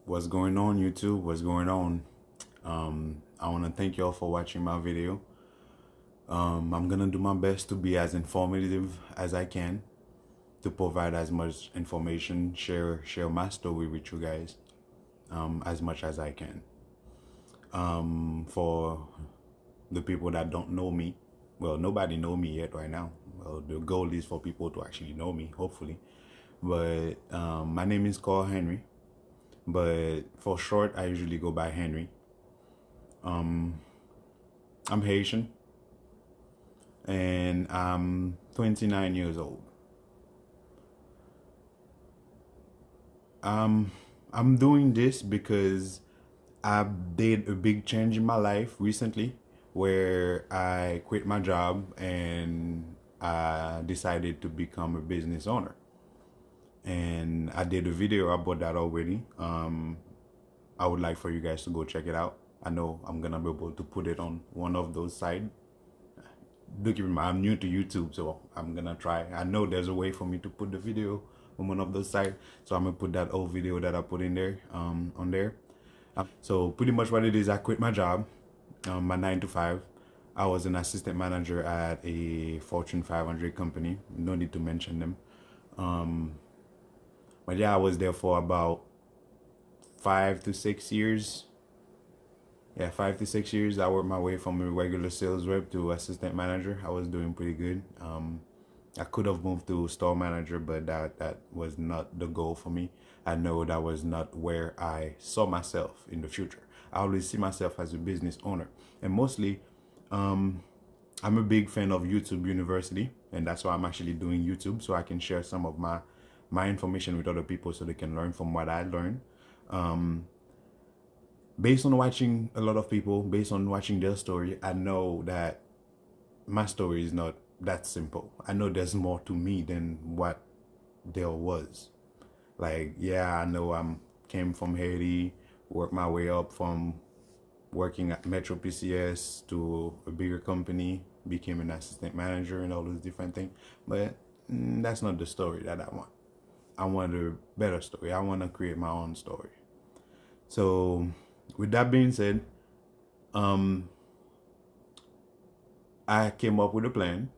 What's going on, YouTube? What's going on? I want to thank y'all for watching my video. I'm gonna do my best to be as informative as I can, to provide as much information, share my story with you guys, as much as I can. For the people that don't know me, well, nobody know me yet right now. Well, the goal is for people to actually know me, hopefully. But my name is Carl Henry, but for short, I usually go by Henry. I'm Haitian and I'm 29 years old. I'm doing this because I did a big change in my life recently where I quit my job and I decided to become a business owner. And I did a video about that already. I would like for you guys to go check it out. I know I'm gonna be able to put it on one of those sites. Do keep in mind, I'm new to YouTube, so I'm gonna try. I know there's a way for me to put the video on one of those sites, so I'm gonna put that old video that I put in there on there. So pretty much what it is, I quit my job, my 9 to 5. I was an assistant manager at a Fortune 500 company. No need to mention them. But yeah, I was there for about 5 to 6 years. Yeah, 5 to 6 years. I worked my way from a regular sales rep to assistant manager. I was doing pretty good. I could have moved to store manager, but that was not the goal for me. I know that was not where I saw myself in the future. I always see myself as a business owner, and mostly, I'm a big fan of YouTube University, and that's why I'm actually doing YouTube, so I can share some of my information with other people so they can learn from what I learned. Based on watching a lot of people, based on watching their story, I know that my story is not that simple. I know there's more to me than what there was. Like, yeah, I know I'm came from Haiti, worked my way up from working at Metro PCS to a bigger company, became an assistant manager and all those different things. But that's not the story that I want. I want a better story. I want to create my own story. So with that being said, I came up with a plan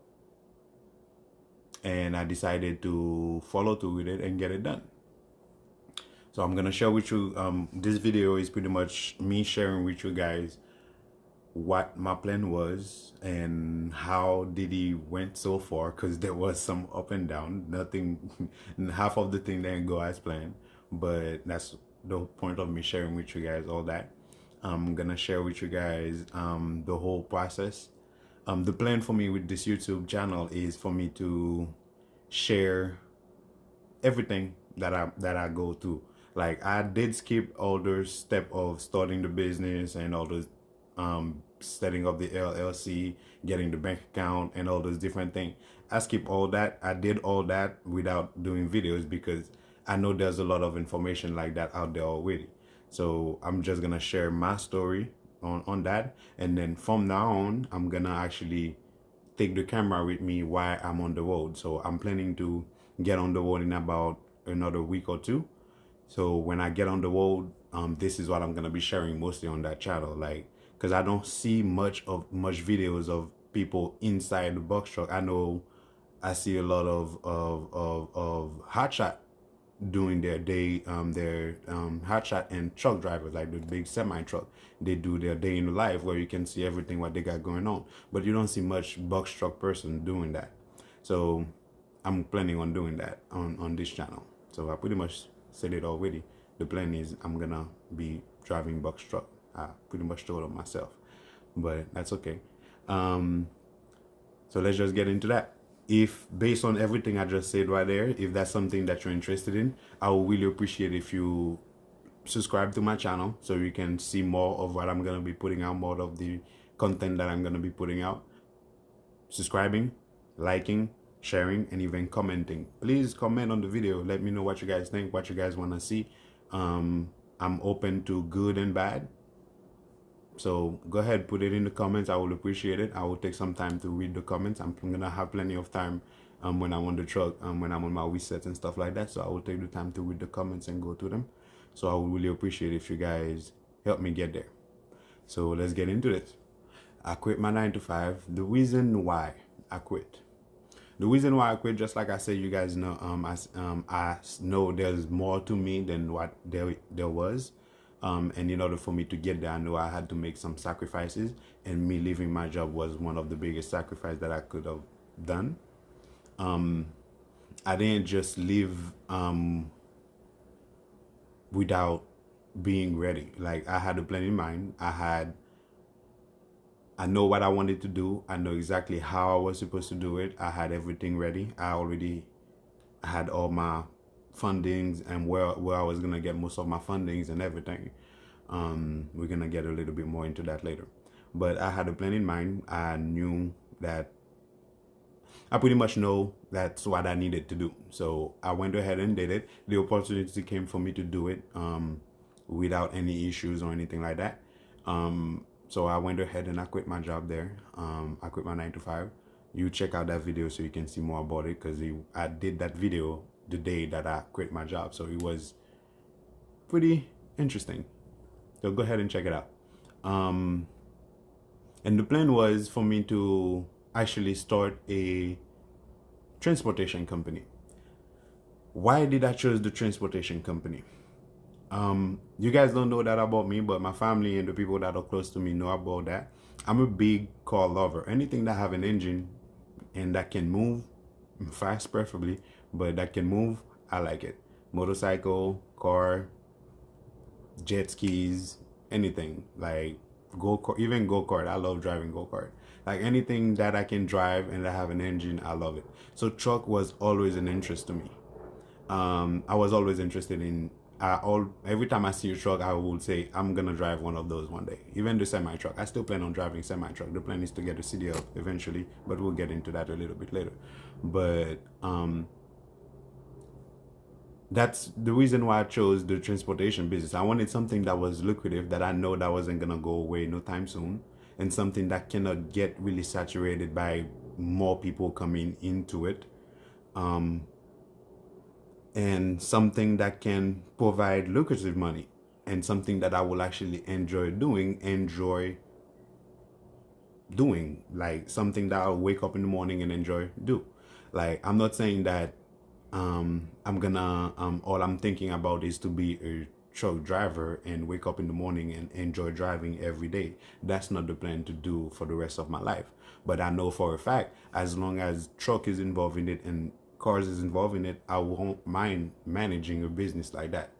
and I decided to follow through with it and get it done. So I'm gonna share with you, this video is pretty much me sharing with you guys what my plan was and how did he went so far, because there was some up and down. Nothing, half of the thing didn't go as planned, but that's the point of me sharing with you guys all that. I'm gonna share with you guys the whole process. The plan for me with this YouTube channel is for me to share everything that I go through. Like, I did skip all the step of starting the business and all those setting up the LLC, getting the bank account and all those different things. I skipped all that. I did all that without doing videos because I know there's a lot of information like that out there already. So I'm just gonna share my story on that, and then from now on I'm gonna actually take the camera with me while I'm on the road. So I'm planning to get on the road in about another week or two. So when I get on the road, this is what I'm gonna be sharing mostly on that channel. Like, cause I don't see much videos of people inside the box truck. I know I see a lot of hotshot doing their hotshot and truck drivers, like the big semi truck. They do their day in the life where you can see everything what they got going on, but you don't see much box truck person doing that. So I'm planning on doing that on this channel. So I pretty much said it already. The plan is I'm gonna be driving box truck. I pretty much told it myself, but that's okay. So let's just get into that. If based on everything I just said right there, if that's something that you're interested in, I would really appreciate if you subscribe to my channel so you can see more of what I'm gonna be putting out, more of the content that I'm gonna be putting out. Subscribing, liking, sharing, and even commenting. Please comment on the video. Let me know what you guys think, what you guys want to see. I'm open to good and bad. So go ahead, put it in the comments. I will appreciate it. I will take some time to read the comments. I'm gonna have plenty of time when I'm on the truck, when I'm on my resets and stuff like that. So I will take the time to read the comments and go through them. So I would really appreciate if you guys help me get there. So let's get into this. I quit my 9 to 5. The reason why I quit. The reason why I quit, just like I said, you guys know, I know there's more to me than what there was. And in order for me to get there, I know I had to make some sacrifices, and me leaving my job was one of the biggest sacrifices that I could have done. I didn't just leave without being ready. Like, I had a plan in mind. I know what I wanted to do. I know exactly how I was supposed to do it. I had everything ready. I already had all my fundings and where I was gonna get most of my fundings and everything. We're gonna get a little bit more into that later. But I had a plan in mind. I knew that I pretty much know that's what I needed to do. So I went ahead and did it. The opportunity came for me to do it without any issues or anything like that. So I went ahead and I quit my job there. I quit my 9 to 5. You check out that video so you can see more about it, because I did that video the day that I quit my job. So it was pretty interesting. So go ahead and check it out. And the plan was for me to actually start a transportation company. Why did I choose the transportation company? You guys don't know that about me, but my family and the people that are close to me know about that. I'm a big car lover. Anything that have an engine and that can move fast, preferably, but that can move, I like it. Motorcycle, car, jet skis, anything. Like even go-kart. I love driving go-kart. Like anything that I can drive and that have an engine, I love it. So truck was always an interest to me. I was always interested in every time I see a truck, I would say I'm gonna drive one of those one day. Even the semi truck, I still plan on driving semi truck. The plan is to get a CDL eventually, but we'll get into that a little bit later. But that's the reason why I chose the transportation business. I wanted something that was lucrative, that I know that wasn't gonna go away no time soon, and something that cannot get really saturated by more people coming into it. And something that can provide lucrative money, and something that I will actually enjoy doing, like something that I'll wake up in the morning and enjoy do. Like, I'm not saying that I'm gonna all I'm thinking about is to be a truck driver and wake up in the morning and enjoy driving every day. That's not the plan to do for the rest of my life. But I know for a fact, as long as truck is involved in it and cars is involved in it, I won't mind managing a business like that.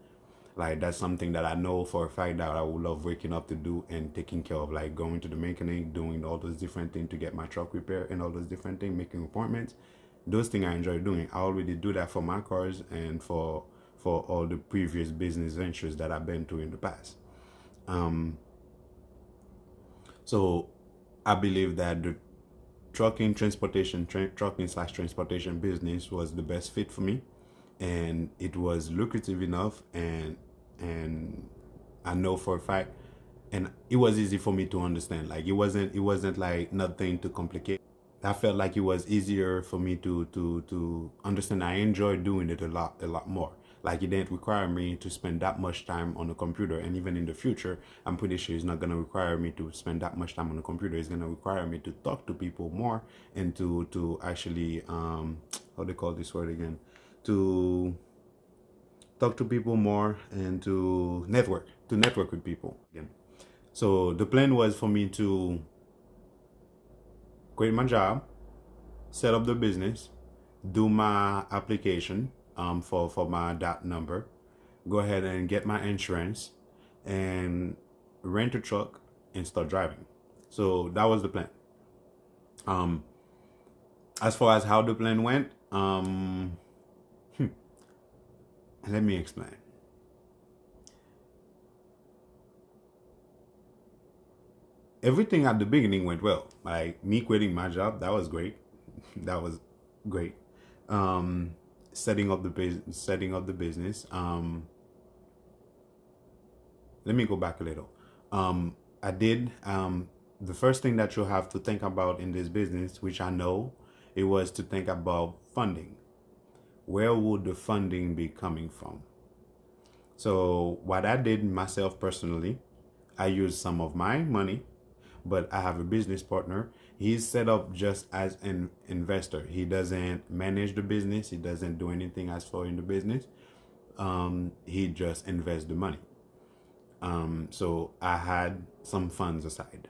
Like, that's something that I know for a fact that I would love waking up to do and taking care of, like going to the mechanic, doing all those different things to get my truck repaired and all those different things, making appointments. Those things I enjoy doing. I already do that for my cars and for all the previous business ventures that I've been to in the past. So I believe that the trucking slash transportation business was the best fit for me, and it was lucrative enough, and I know for a fact, and it was easy for me to understand. Like, it wasn't like nothing too complicated. I felt like it was easier for me to understand. I enjoyed doing it a lot more. Like, it didn't require me to spend that much time on the computer, and even in the future, I'm pretty sure it's not going to require me to spend that much time on the computer. It's going to require me to talk to people more, and to actually how they call this word again, to talk to people more, and to network with people again. So the plan was for me to quit my job, set up the business, do my application for my DOT number, go ahead and get my insurance, and rent a truck and start driving. So that was the plan. As far as how the plan went, let me explain. Everything at the beginning went well. Like, me quitting my job, that was great. That was great. Setting up the business. Let me go back a little. I did the first thing that you have to think about in this business, which I know, it was to think about funding. Where would the funding be coming from? So what I did myself personally, I used some of my money, but I have a business partner. He's set up just as an investor. He doesn't manage the business. He doesn't do anything as far in the business. He just invests the money. So I had some funds aside.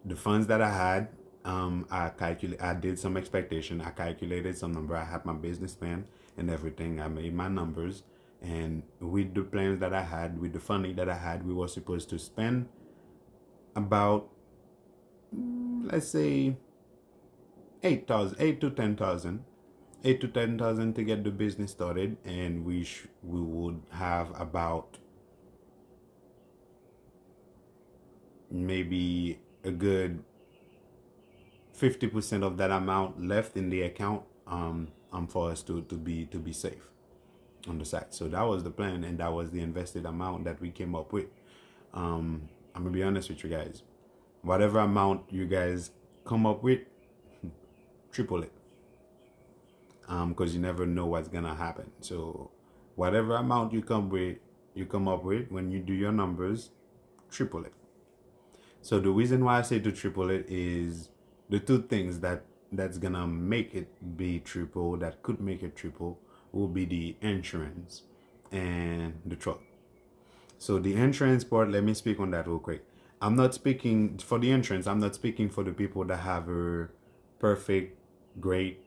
The funds that I had, I did some expectation. I calculated some number. I had my business plan and everything. I made my numbers, and with the plans that I had, with the funding that I had, we were supposed to spend about, let's say, 8,000, 8 to 10,000, 8 to 10,000 to get the business started, and we would have about maybe a good 50% of that amount left in the account, for us to be safe on the side. So that was the plan, and that was the invested amount that we came up with. I'm gonna be honest with you guys. Whatever amount you guys come up with, triple it. Because you never know what's gonna happen. So whatever amount you come up with, when you do your numbers, triple it. So the reason why I say to triple it is the two things that's gonna make it be triple, that could make it triple, will be the insurance and the truck. So the insurance part, let me speak on that real quick. I'm not speaking for the insurance. I'm not speaking for the people that have a perfect, great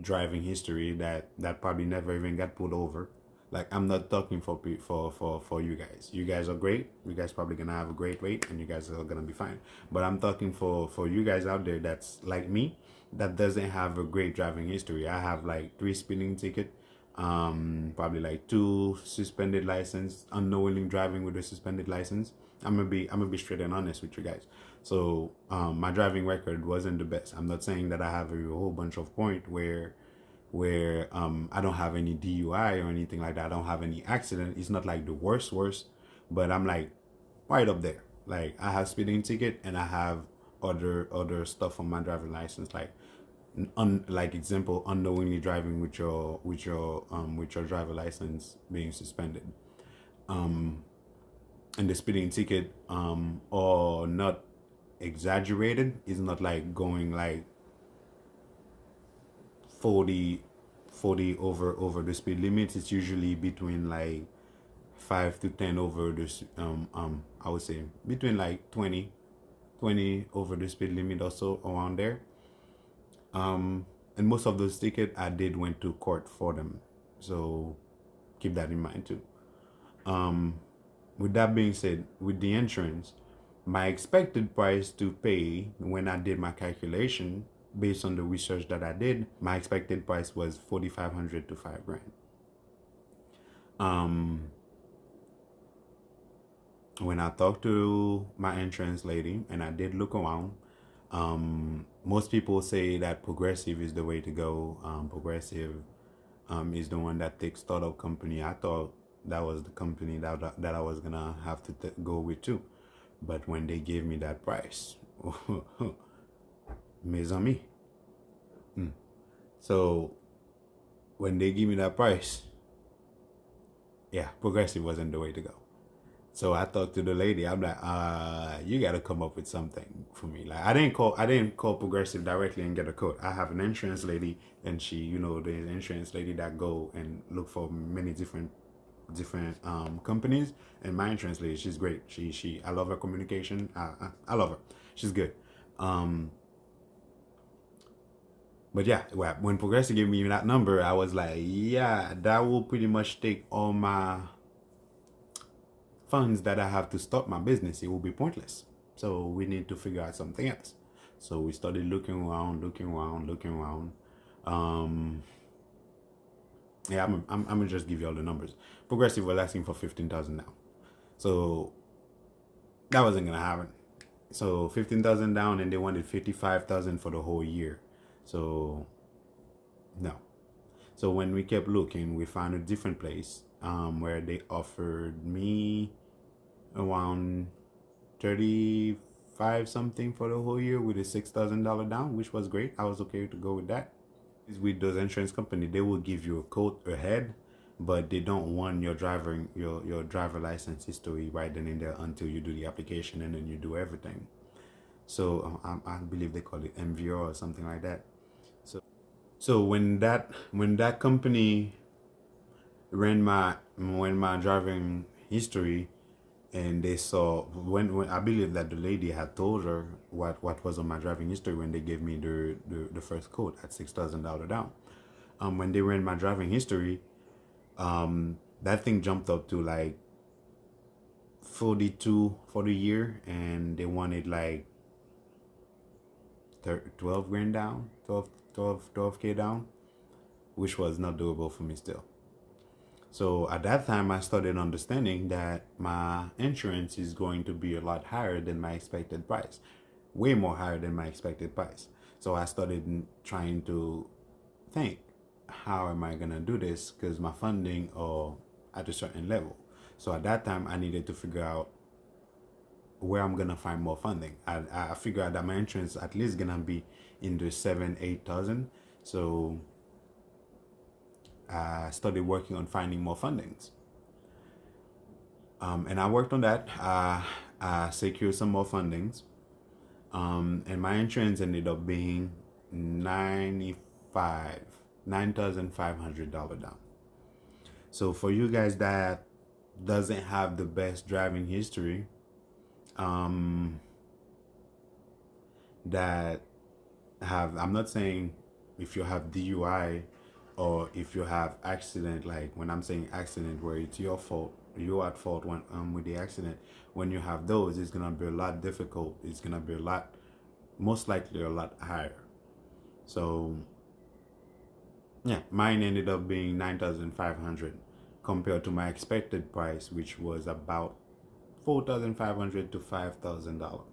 driving history that probably never even got pulled over. Like, I'm not talking for you guys. You guys are great. You guys probably gonna have a great rate, and you guys are gonna be fine. But I'm talking for you guys out there that's like me, that doesn't have a great driving history. I have like 3 speeding tickets, probably like 2 suspended license, unknowingly driving with a suspended license. I'm gonna be straight and honest with you guys. So my driving record wasn't the best. I'm not saying that I have a whole bunch of points where I don't have any DUI or anything like that. I don't have any accident. It's not like the worst, but I'm like right up there. Like, I have speeding ticket, and I have other stuff on my driving license, like like example, unknowingly driving with your driver license being suspended. And the speeding ticket or not exaggerated, is not like going like 40 over the speed limit. It's usually between like 5 to 10 over this, I would say between like 20 over the speed limit, or so, around there. And most of those tickets I did went to court for them, so keep that in mind too. With that being said, with the insurance, my expected price to pay, when I did my calculation based on the research that I did, my expected price was $4,500 to $5,000. When I talked to my insurance lady, and I did look around, most people say that Progressive is the way to go. Progressive is the one that takes startup company. I thought that was the company that I was gonna have to go with too. But when they gave me that price, mes amis. So when they give me that price, yeah, Progressive wasn't the way to go. So I talked to the lady. I'm like, you gotta come up with something for me. Like, I didn't call Progressive directly and get a quote. I have an insurance lady, and she, the insurance lady that go and look for many different companies. And my insurance lady, she's great. I love her communication. I love her. She's good. But yeah, when Progressive gave me that number, I was like, yeah, that will pretty much take all my funds that I have to start my business. It will be pointless. So we need to figure out something else. So we started looking around. Yeah, I'm gonna just give you all the numbers. Progressive was asking for 15,000 now, so that wasn't gonna happen. So 15,000 down, and they wanted 55,000 for the whole year. So no. So when we kept looking, we found a different place where they offered me around 35 something for the whole year with a $6,000 down, which was great. I was okay to go with that. With those insurance company, they will give you a quote ahead, but they don't want your driver license history right then and there until you do the application and then you do everything. So I believe they call it MVO or something like that. So when that company ran my driving history, and they saw when I believe that the lady had told her what was on my driving history when they gave me the first quote at $6,000 down. When they ran my driving history, that thing jumped up to like 42 for the year, and they wanted like 12 grand down, 12K down, which was not doable for me still. So at that time, I started understanding that my insurance is going to be a lot higher than my expected price, way more higher than my expected price. So I started trying to think, how am I gonna do this? Because my funding are at a certain level. So at that time, I needed to figure out where I'm gonna find more funding. I figured out that my insurance at least gonna be in the 7-8 thousand. So I started working on finding more fundings. And I worked on that. I secured some more fundings. And my insurance ended up being $9,500 down. So for you guys that doesn't have the best driving history, that have, I'm not saying if you have DUI or if you have accident, like when I'm saying accident where it's your fault, you're at fault when with the accident, when you have those, it's gonna be a lot difficult. It's gonna be a lot, most likely a lot higher. So yeah, mine ended up being 9,500 compared to my expected price, which was about 4,500 to $5,000.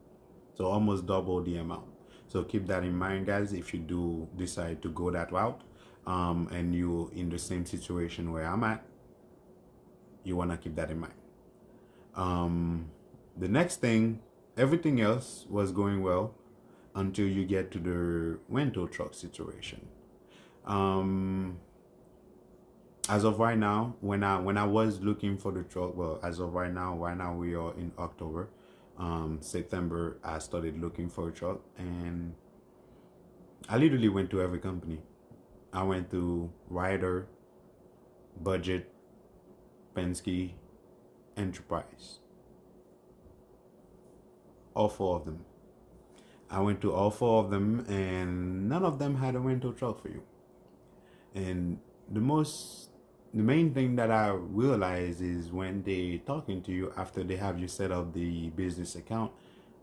So almost double the amount. So keep that in mind, guys, if you do decide to go that route, and you're in the same situation where I'm at, you want to keep that in mind. The next thing, everything else was going well until you get to the rental truck situation. As of right now, when I was looking for the truck, well, as of right now we are in October. September, I started looking for a truck, and I literally went to every company. I went to Ryder, Budget, Penske, Enterprise. All four of them. I went to all four of them, and none of them had a rental truck for you. And the main thing that I realize is when they talking to you after they have you set up the business account,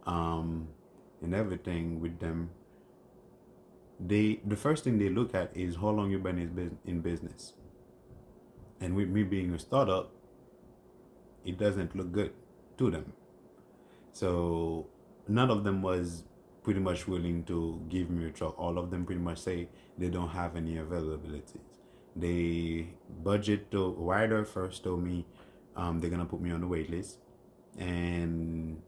and everything with them, the first thing they look at is how long you've been in business. And with me being a startup, it doesn't look good to them. So none of them was pretty much willing to give me a truck. All of them pretty much say they don't have any availabilities. They budget to Ryder first told me they're gonna put me on the wait list, and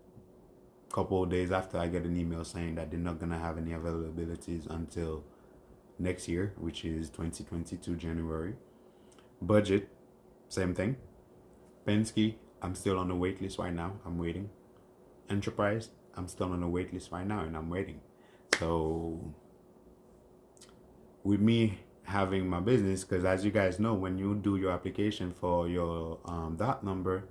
a couple of days after I get an email saying that they're not gonna have any availabilities until next year, which is 2022 January. Budget, same thing. Penske, I'm still on the wait list right now. I'm waiting. Enterprise, I'm still on the wait list right now and I'm waiting. So with me having my business, because as you guys know, when you do your application for your DOT number,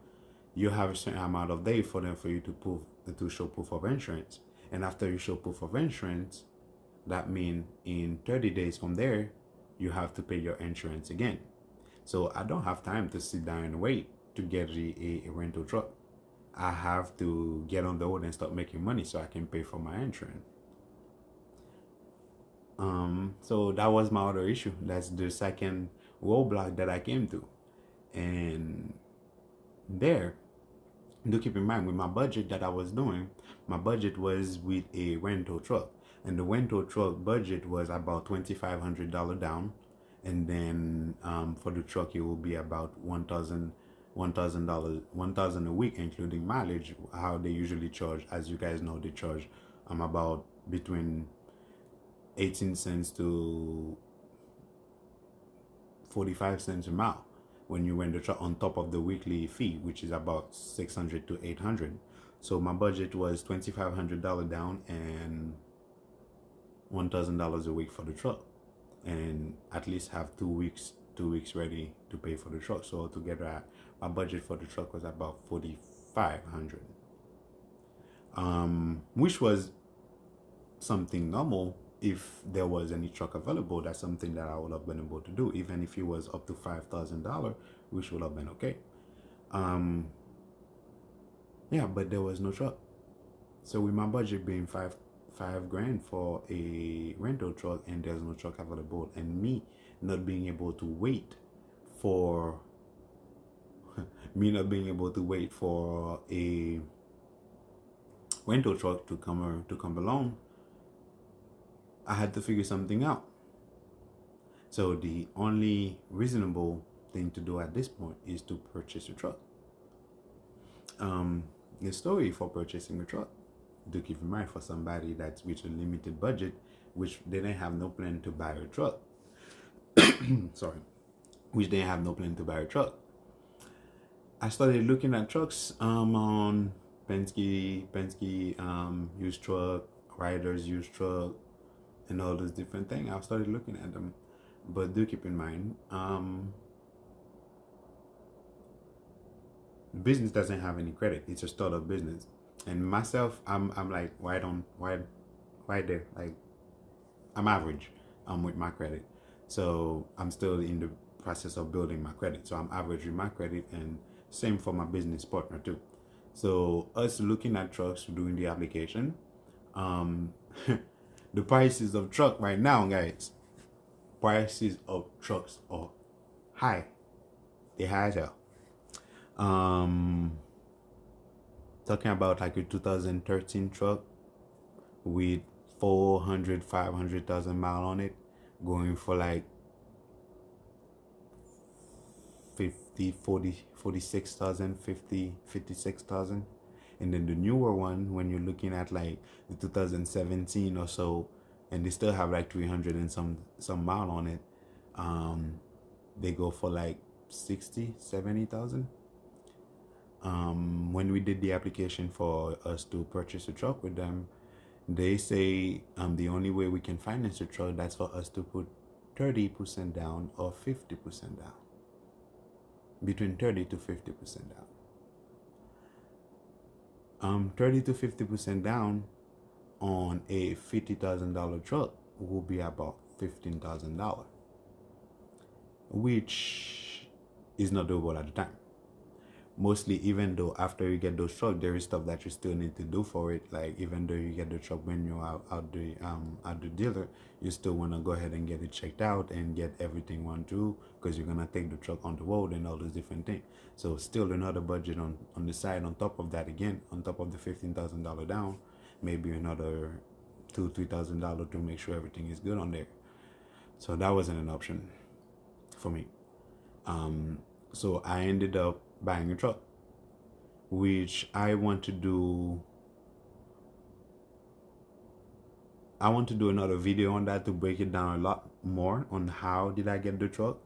you have a certain amount of days for you to show proof of insurance. And after you show proof of insurance, that means in 30 days from there, you have to pay your insurance again. So I don't have time to sit down and wait to get a rental truck. I have to get on the road and start making money so I can pay for my insurance. So that was my other issue. That's the second roadblock that I came to. And there, do keep in mind, with my budget that I was doing, my budget was with a rental truck. And the rental truck budget was about $2,500 down. And then for the truck, it will be about $1,000 a week, including mileage. How they usually charge, as you guys know, they charge about between 18 cents to 45 cents a mile. when you rent the truck on top of the weekly fee, which is about 600 to 800. So my budget was $2,500 down and $1,000 a week for the truck, and at least have 2 weeks ready to pay for the truck. So altogether, my budget for the truck was about 4,500, which was something normal. If there was any truck available, that's something that I would have been able to do, even if it was up to $5,000, which would have been okay. Yeah, but there was no truck. So with my budget being five grand for a rental truck, and there's no truck available, and me not being able to wait for a rental truck to come along, I had to figure something out. So the only reasonable thing to do at this point is to purchase a truck. The story for purchasing a truck, do keep in mind, for somebody that's with a limited budget, which they didn't have no plan to buy a truck. Sorry, which they have no plan to buy a truck. I started looking at trucks on Penske used truck, Riders used truck, and all those different things. I started looking at them, but do keep in mind, business doesn't have any credit. It's a startup business, and myself, I'm like, why there? Like, I'm average with my credit, so I'm still in the process of building my credit. So I'm average with my credit, and same for my business partner too. So us looking at trucks, doing the application, the prices of truck right now, guys, prices of trucks are high. They're high as hell. Talking about like a 2013 truck with 500,000 miles on it, going for like 46,000, 56,000. And then the newer one, when you're looking at like the 2017 or so, and they still have like 300 and some mile on it, they go for like 60, 70,000. When we did the application for us to purchase a truck with them, they say the only way we can finance a truck, that's for us to put 30% down or 50% down. Between 30 to 50% down. 30 to 50% down on a $50,000 truck will be about $15,000, which is not doable at the time. Mostly, even though after you get those trucks, there is stuff that you still need to do for it. Like, even though you get the truck when you're out the dealer, you still want to go ahead and get it checked out and get everything run through, because you're gonna take the truck on the road and all those different things. So still another budget on the side on top of that, again, on top of the $15,000 down, maybe another $2,000-3,000 to make sure everything is good on there. So that wasn't an option for me. So I ended up buying a truck, which I want to do another video on that to break it down a lot more on how did I get the truck.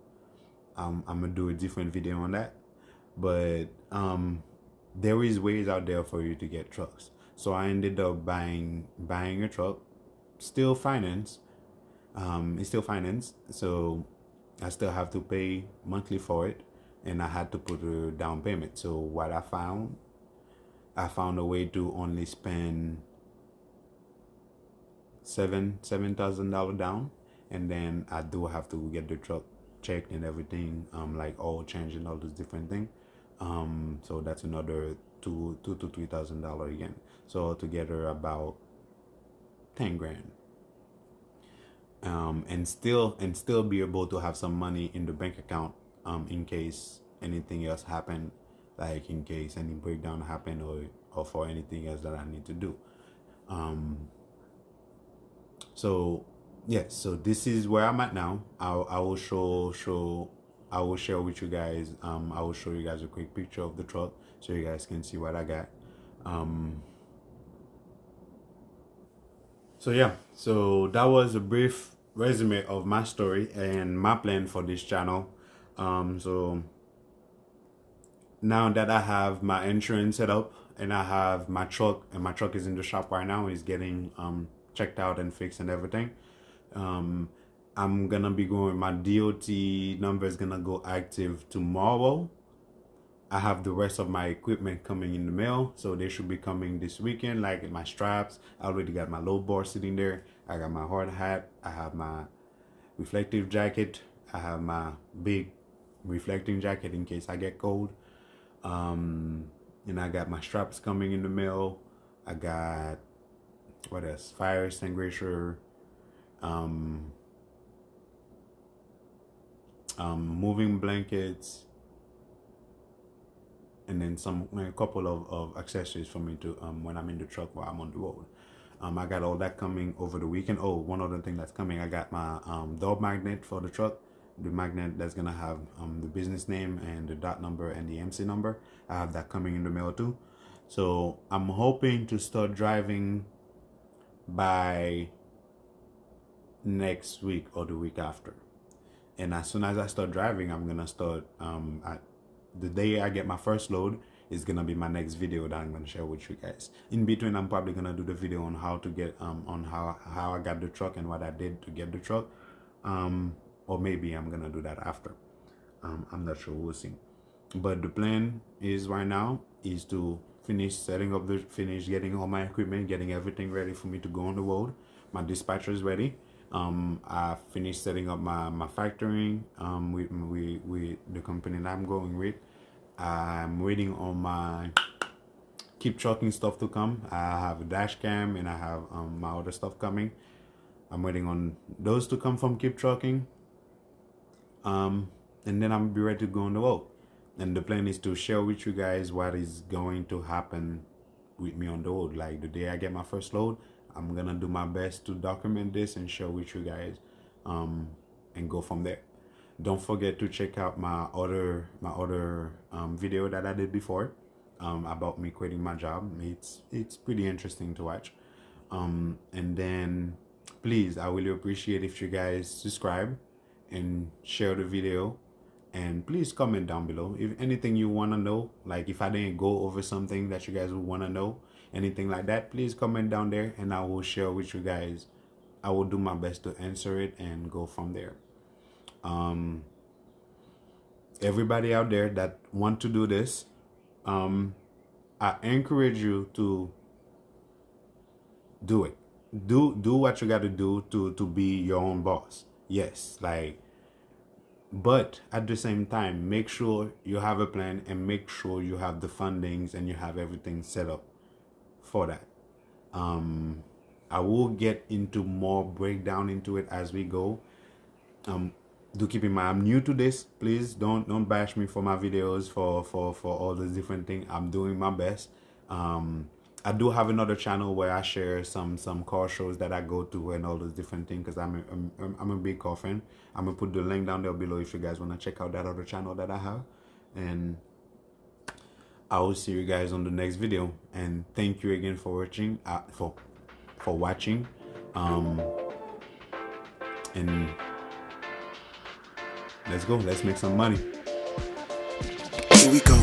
I'm gonna do a different video on that, but there is ways out there for you to get trucks. So I ended up buying a truck, still finance. It's still financed, so I still have to pay monthly for it, and I had to put a down payment. So what I found a way to only spend $7,000 down, and then I do have to get the truck checked and everything, like oil change and all those different things. So that's another $2,000 to $3,000 again. So altogether about 10 grand. And still be able to have some money in the bank account, in case anything else happen, like in case any breakdown happen, or for anything else that I need to do. So yes, so this is where I'm at now. I will I will share with you guys, I will show you guys a quick picture of the truck so you guys can see what I got. So yeah, so that was a brief resume of my story and my plan for this channel. So now that I have my insurance set up and I have my truck, and my truck is in the shop right now, is getting checked out and fixed and everything. I'm gonna be going, my DOT number is gonna go active tomorrow. I have the rest of my equipment coming in the mail, so they should be coming this weekend, like my straps. I already got my low bar sitting there. I got my hard hat. I have my reflective jacket. I have my big reflecting jacket in case I get cold. And I got my straps coming in the mail. I got, what else? Fire extinguisher, moving blankets, and then a couple of accessories for me to when I'm in the truck while I'm on the road. I got all that coming over the weekend. Oh, one other thing that's coming, I got my door magnet for the truck. The magnet that's gonna have the business name and the dot number and the MC number. I have that coming in the mail too. So I'm hoping to start driving by next week or the week after. And as soon as I start driving, I'm gonna start the day I get my first load is gonna be my next video that I'm gonna share with you guys. In between, I'm probably gonna do the video on how to get on how I got the truck and what I did to get the truck. Or maybe I'm gonna do that after. I'm not sure, we'll see. But the plan is right now is to finish getting all my equipment, getting everything ready for me to go on the road. My dispatcher is ready. I finished setting up my factoring with the company that I'm going with. I'm waiting on my keep trucking stuff to come. I have a dash cam and I have my other stuff coming. I'm waiting on those to come from keep trucking. And then I'm be ready to go on the road. And the plan is to share with you guys what is going to happen with me on the road. Like the day I get my first load, I'm gonna do my best to document this and share with you guys, and go from there. Don't forget to check out my other video that I did before, about me quitting my job. It's pretty interesting to watch. And then please, I really appreciate if you guys subscribe and share the video, and please comment down below if anything you want to know, like if I didn't go over something that you guys would want to know, anything like that, please comment down there and I will share with you guys. I will do my best to answer it and go from there. Everybody out there that want to do this, I encourage you to do it. Do what you got to do to be your own boss. Yes, like, but at the same time, make sure you have a plan and make sure you have the fundings and you have everything set up for that. I will get into more breakdown into it as we go. Do keep in mind, I'm new to this. Please don't bash me for my videos for all these different things. I'm doing my best. I do have another channel where I share some car shows that I go to and all those different things, because I'm a big car fan. I'm gonna put the link down there below if you guys want to check out that other channel that I have. And I will see you guys on the next video. And thank you again for watching. For watching. And let's go. Let's make some money. Here we go.